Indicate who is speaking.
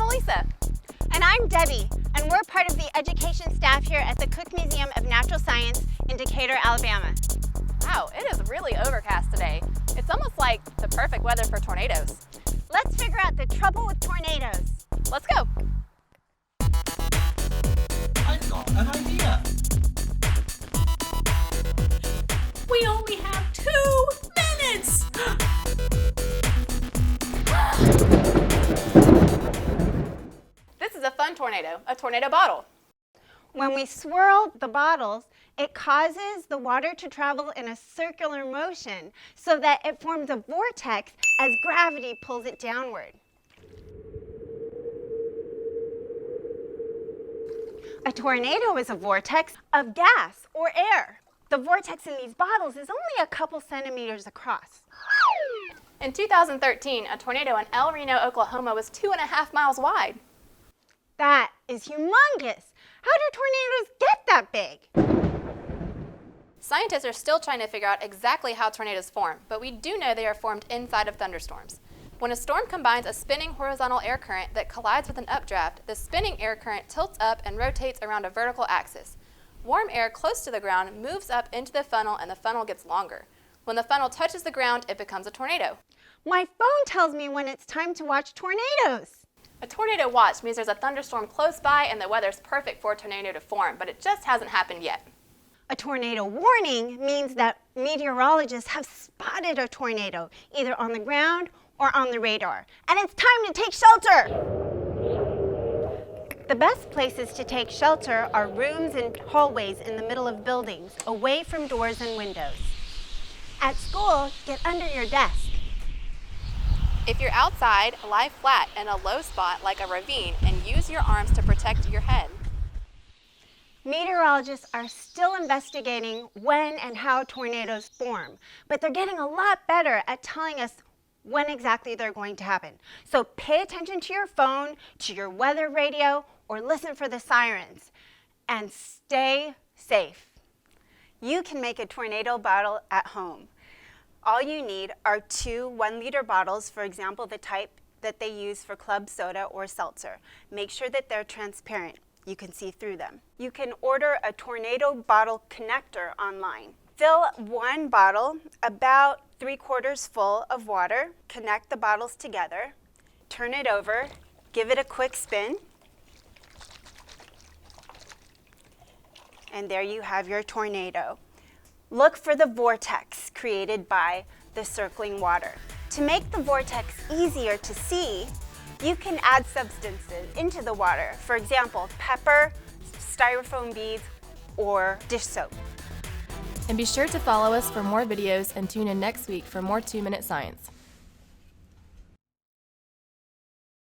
Speaker 1: Lisa.
Speaker 2: And I'm Debbie, and we're part of the education staff here at the Cook Museum of Natural Science in Decatur, Alabama.
Speaker 1: Wow, it is really overcast today. It's almost like the perfect weather for tornadoes.
Speaker 2: Let's figure out the trouble with tornadoes.
Speaker 1: Let's go.
Speaker 3: I've got an idea.
Speaker 4: We only have 2 minutes!
Speaker 1: This is a fun tornado, a tornado bottle.
Speaker 2: When we swirl the bottles, it causes the water to travel in a circular motion so that it forms a vortex as gravity pulls it downward. A tornado is a vortex of gas or air. The vortex in these bottles is only a couple centimeters across.
Speaker 1: In 2013, a tornado in El Reno, Oklahoma was 2.5 miles wide.
Speaker 2: That is humongous. How do tornadoes get that big?
Speaker 1: Scientists are still trying to figure out exactly how tornadoes form, but we do know they are formed inside of thunderstorms. When a storm combines a spinning horizontal air current that collides with an updraft, the spinning air current tilts up and rotates around a vertical axis. Warm air close to the ground moves up into the funnel and the funnel gets longer. When the funnel touches the ground, it becomes a tornado.
Speaker 2: My phone tells me when it's time to watch tornadoes.
Speaker 1: A tornado watch means there's a thunderstorm close by and the weather's perfect for a tornado to form, but it just hasn't happened yet.
Speaker 2: A tornado warning means that meteorologists have spotted a tornado, either on the ground or on the radar, and it's time to take shelter. The best places to take shelter are rooms and hallways in the middle of buildings, away from doors and windows. At school, get under your desk.
Speaker 1: If you're outside, lie flat in a low spot like a ravine and use your arms to protect your head.
Speaker 2: Meteorologists are still investigating when and how tornadoes form, but they're getting a lot better at telling us when exactly they're going to happen. So pay attention to your phone, to your weather radio, or listen for the sirens, and stay safe. You can make a tornado bottle at home. All you need are 2 1-liter bottles, for example, the type that they use for club soda or seltzer. Make sure that they're transparent. You can see through them. You can order a tornado bottle connector online. Fill 1 bottle about 3/4 full of water. Connect the bottles together. Turn it over. Give it a quick spin. And there you have your tornado. Look for the vortex created by the circling water. To make the vortex easier to see, you can add substances into the water. For example, pepper, styrofoam beads, or dish soap.
Speaker 5: And be sure to follow us for more videos and tune in next week for more 2-Minute Science.